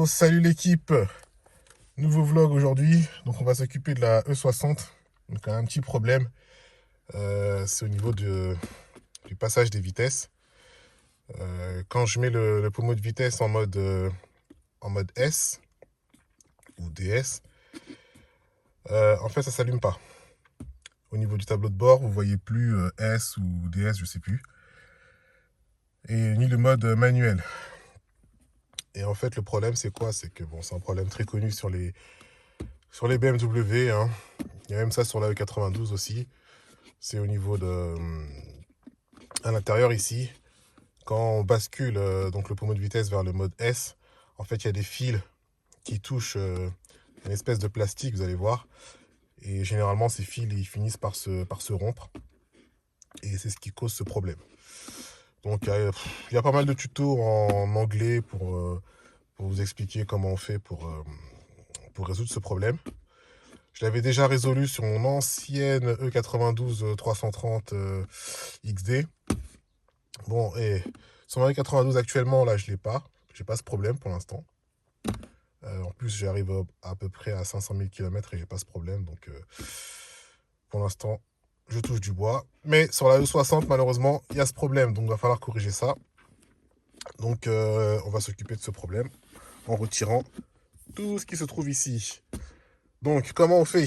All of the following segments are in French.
Yo, salut l'équipe. Nouveau vlog aujourd'hui. Donc on va s'occuper de la E60. Donc un petit problème. C'est au niveau du passage des vitesses. Quand je mets le pommeau de vitesse en mode S ou DS, en fait ça s'allume pas. Au niveau du tableau de bord, vous voyez plus S ou DS, je sais plus. Et ni le mode manuel. Et en fait le problème c'est quoi? C'est que bon, c'est un problème très connu sur les BMW, hein. Il y a même ça sur la E92 aussi. C'est au niveau de... à l'intérieur ici, quand on bascule donc le pommeau de vitesse vers le mode S, en fait il y a des fils qui touchent une espèce de plastique, vous allez voir. Et généralement ces fils ils finissent par se rompre. Et c'est ce qui cause ce problème. Donc il y a pas mal de tutos en anglais pour vous expliquer comment on fait pour résoudre ce problème. Je l'avais déjà résolu sur mon ancienne E92 330 XD. Bon, et sur ma E92 actuellement, là, je l'ai pas. J'ai pas ce problème pour l'instant. En plus, j'arrive à peu près à 500 000 km et j'ai pas ce problème. Donc, pour l'instant, je touche du bois. Mais sur la E60, malheureusement, il y a ce problème. Donc, il va falloir corriger ça. Donc, on va s'occuper de ce problème en retirant tout ce qui se trouve ici. Donc, comment on fait?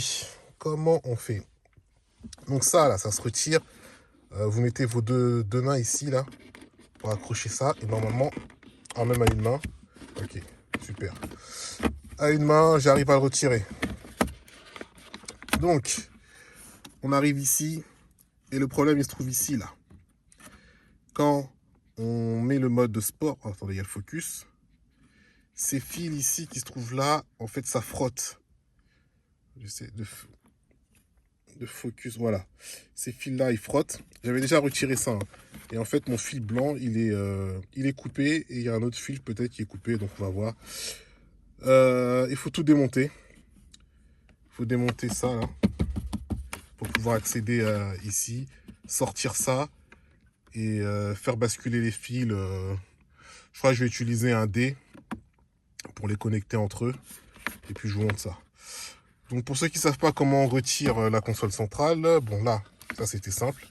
Comment on fait? Donc ça, là, ça se retire. Vous mettez vos deux mains ici, là, pour accrocher ça. Et normalement, même à une main. Ok, super. À une main, j'arrive à le retirer. Donc, on arrive ici. Et le problème, il se trouve ici, là. Quand on met le mode de sport... Oh, attendez, il y a le focus. Ces fils ici qui se trouvent là, en fait, ça frotte. J'essaie de focus, voilà. Ces fils-là, ils frottent. J'avais déjà retiré ça, hein. Et en fait, mon fil blanc, il est coupé. Et il y a un autre fil peut-être qui est coupé, donc on va voir. Il faut tout démonter. Il faut démonter ça, là, pour pouvoir accéder ici. Sortir ça et faire basculer les fils. Je crois que je vais utiliser un dé pour les connecter entre eux. Et puis, je vous montre ça. Donc, pour ceux qui ne savent pas comment on retire la console centrale, bon, là, ça, c'était simple.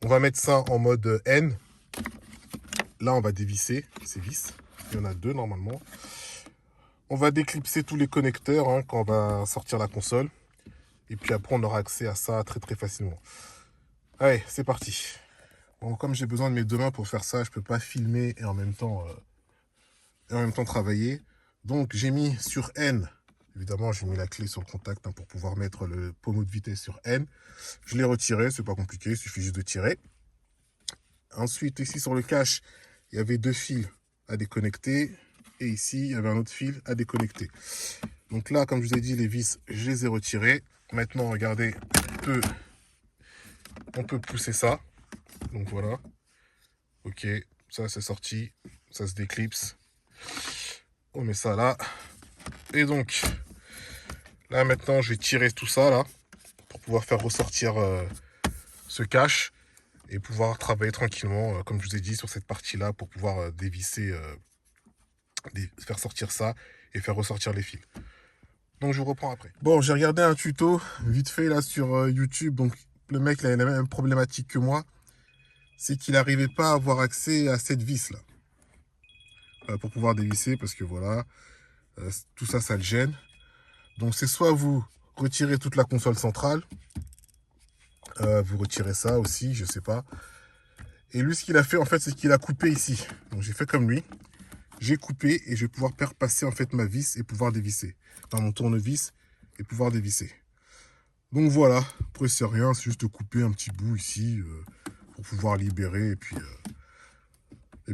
On va mettre ça en mode N. Là, on va dévisser ces vis. Il y en a deux, normalement. On va déclipser tous les connecteurs hein, quand on va sortir la console. Et puis après, on aura accès à ça très, très facilement. Allez, c'est parti. Bon, comme j'ai besoin de mes deux mains pour faire ça, je ne peux pas filmer et en même temps travailler. Donc, j'ai mis sur N. Évidemment, j'ai mis la clé sur le contact hein, pour pouvoir mettre le pommeau de vitesse sur N. Je l'ai retiré, c'est pas compliqué, il suffit juste de tirer. Ensuite, ici sur le cache, il y avait deux fils à déconnecter. Et ici, il y avait un autre fil à déconnecter. Donc là, comme je vous ai dit, les vis, je les ai retirées. Maintenant, regardez, on peut pousser ça. Donc voilà. Ok, ça c'est sorti. Ça se déclipse. On met ça là. Et donc, là maintenant, je vais tirer tout ça là. Pour pouvoir faire ressortir ce cache. Et pouvoir travailler tranquillement, comme je vous ai dit, sur cette partie-là. Pour pouvoir dévisser, faire sortir ça. Et faire ressortir les fils. Donc je vous reprends après. Bon, j'ai regardé un tuto vite fait là sur YouTube. Donc le mec il avait la même problématique que moi. C'est qu'il n'arrivait pas à avoir accès à cette vis là. Pour pouvoir dévisser parce que voilà. Tout ça, ça le gêne. Donc c'est soit vous retirez toute la console centrale. Vous retirez ça aussi, je sais pas. Et lui ce qu'il a fait en fait c'est qu'il a coupé ici. Donc j'ai fait comme lui. J'ai coupé et je vais pouvoir faire passer en fait ma vis et pouvoir dévisser. Dans mon tournevis et pouvoir dévisser. Donc voilà, après c'est rien, c'est juste couper un petit bout ici pour pouvoir libérer et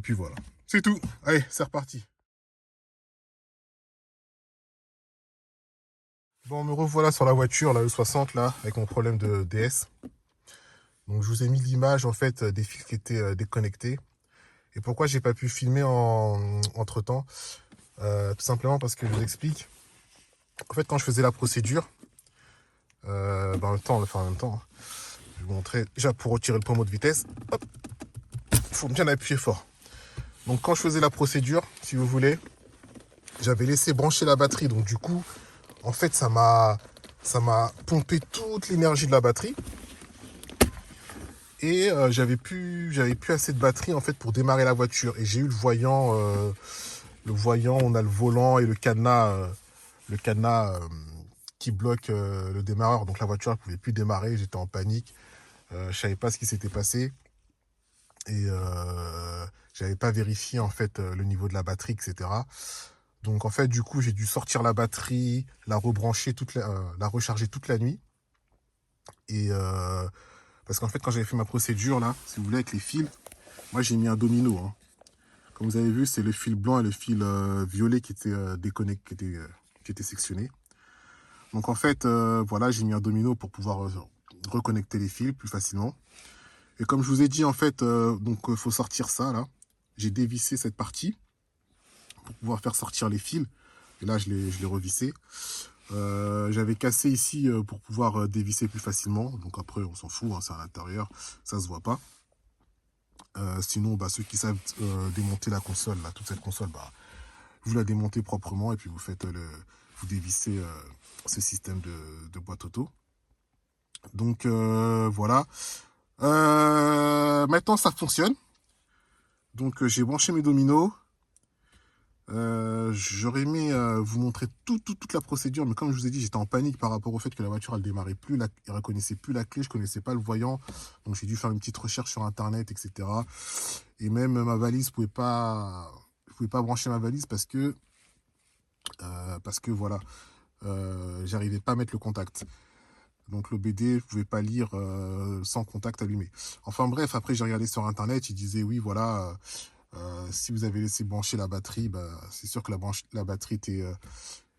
puis voilà. C'est tout, allez, c'est reparti. Bon, me revoilà sur la voiture, la E60 là, avec mon problème de DS. Donc je vous ai mis l'image en fait des fils qui étaient déconnectés. Et pourquoi j'ai pas pu filmer entre temps tout simplement parce que je vous explique. En fait quand je faisais la procédure, en même temps, hein, je vais vous montrer déjà pour retirer le pommeau de vitesse. Hop, il faut bien appuyer fort. Donc quand je faisais la procédure, si vous voulez, j'avais laissé brancher la batterie. Donc du coup, en fait, ça m'a pompé toute l'énergie de la batterie. Et j'avais plus assez de batterie en fait pour démarrer la voiture. Et j'ai eu le voyant, on a le volant et le cadenas qui bloque le démarreur. Donc la voiture ne pouvait plus démarrer, j'étais en panique. Je savais pas ce qui s'était passé. Et j'avais pas vérifié en fait le niveau de la batterie, etc. Donc en fait du coup j'ai dû sortir la batterie, la rebrancher la recharger toute la nuit. Et parce qu'en fait quand j'avais fait ma procédure là, si vous voulez avec les fils, moi j'ai mis un domino. Hein. Comme vous avez vu, c'est le fil blanc et le fil violet qui étaient déconnectés, qui étaient sectionnés. Donc en fait, voilà, j'ai mis un domino pour pouvoir reconnecter les fils plus facilement. Et comme je vous ai dit, en fait, donc faut sortir ça là. J'ai dévissé cette partie pour pouvoir faire sortir les fils. Et là, je l'ai revissé. J'avais cassé ici pour pouvoir dévisser plus facilement. Donc après, on s'en fout, hein, c'est à l'intérieur, ça se voit pas. Sinon, bah, ceux qui savent démonter la console, là, toute cette console, bah, vous la démontez proprement et puis vous faites vous dévissez ce système de boîte auto. Donc voilà. Maintenant, ça fonctionne. Donc j'ai branché mes dominos. J'aurais aimé vous montrer toute la procédure, mais comme je vous ai dit, j'étais en panique par rapport au fait que la voiture elle démarrait plus, elle reconnaissait plus la clé, je connaissais pas le voyant, donc j'ai dû faire une petite recherche sur internet, etc. Et même ma valise, je pouvais pas brancher ma valise parce que voilà, j'arrivais pas à mettre le contact. Donc l'OBD, je pouvais pas lire sans contact allumé. Enfin bref, après j'ai regardé sur internet, il disait oui voilà. Si vous avez laissé brancher la batterie, bah, c'est sûr que la batterie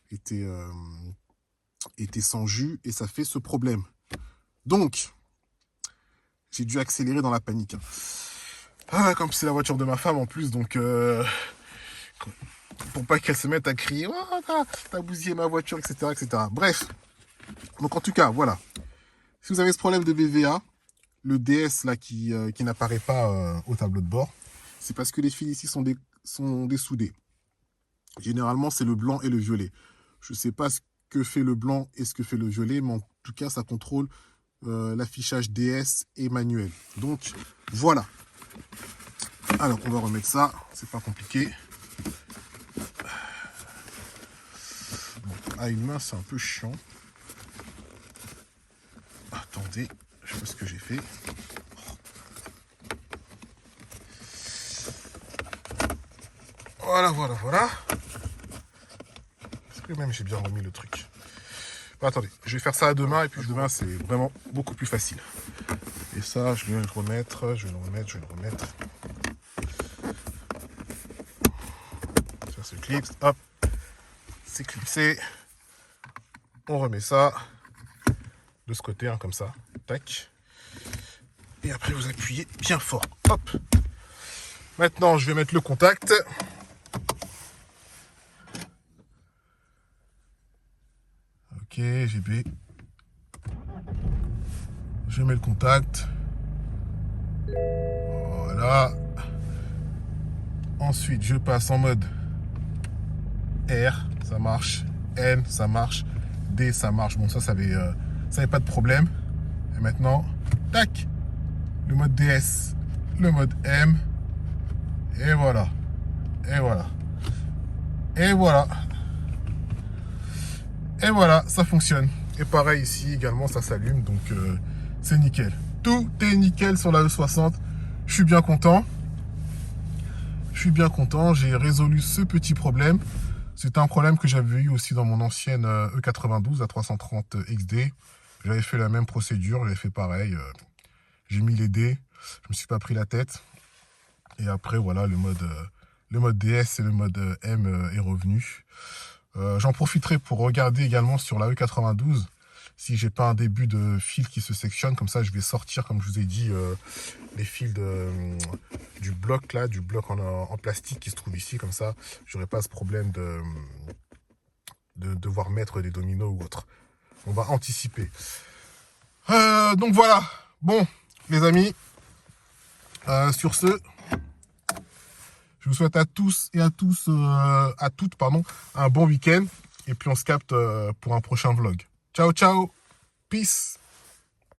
était sans jus et ça fait ce problème. Donc, j'ai dû accélérer dans la panique. Hein. Ah, comme c'est la voiture de ma femme en plus, donc pour pas qu'elle se mette à crier oh, t'as bousillé ma voiture, etc., etc. Bref, donc en tout cas, voilà. Si vous avez ce problème de BVA, le DS là qui n'apparaît pas au tableau de bord, c'est parce que les fils ici sont dessoudés. Généralement, c'est le blanc et le violet. Je ne sais pas ce que fait le blanc et ce que fait le violet, mais en tout cas, ça contrôle l'affichage DS et manuel. Donc, voilà. Alors, on va remettre ça. C'est pas compliqué. Bon, à une main, c'est un peu chiant. Attendez, je sais ce que j'ai fait. Voilà, voilà, voilà. Est-ce que même j'ai bien remis le truc? Bon, attendez, je vais faire ça à deux mains et puis demain c'est vraiment beaucoup plus facile. Et ça, je vais le remettre, je vais le remettre. Ça se clipse, hop, c'est clipsé. On remet ça de ce côté, hein, comme ça, tac. Et après vous appuyez bien fort, hop. Maintenant, je vais mettre le contact. Ok, GB. Je mets le contact. Voilà. Ensuite, je passe en mode R, ça marche. N, ça marche. D, ça marche. Bon, ça avait pas de problème. Et maintenant, tac, le mode DS, le mode M. Et voilà. Et voilà. Et voilà. Et voilà, ça fonctionne. Et pareil ici également, ça s'allume. Donc, c'est nickel. Tout est nickel sur la E60. Je suis bien content. J'ai résolu ce petit problème. C'est un problème que j'avais eu aussi dans mon ancienne E92 à 330 XD. J'avais fait la même procédure, j'avais fait pareil. J'ai mis les dés, je me suis pas pris la tête. Et après, voilà, le mode DS et le mode M est revenu. J'en profiterai pour regarder également sur la E92 si j'ai pas un début de fil qui se sectionne. Comme ça, je vais sortir, comme je vous ai dit, les fils du bloc là, du bloc en plastique qui se trouve ici. Comme ça, j'aurai pas ce problème de devoir mettre des dominos ou autre. On va anticiper. Donc voilà. Bon, les amis, sur ce, Je vous souhaite à tous et à toutes, pardon, un bon week-end. Et puis on se capte pour un prochain vlog. Ciao, ciao. Peace.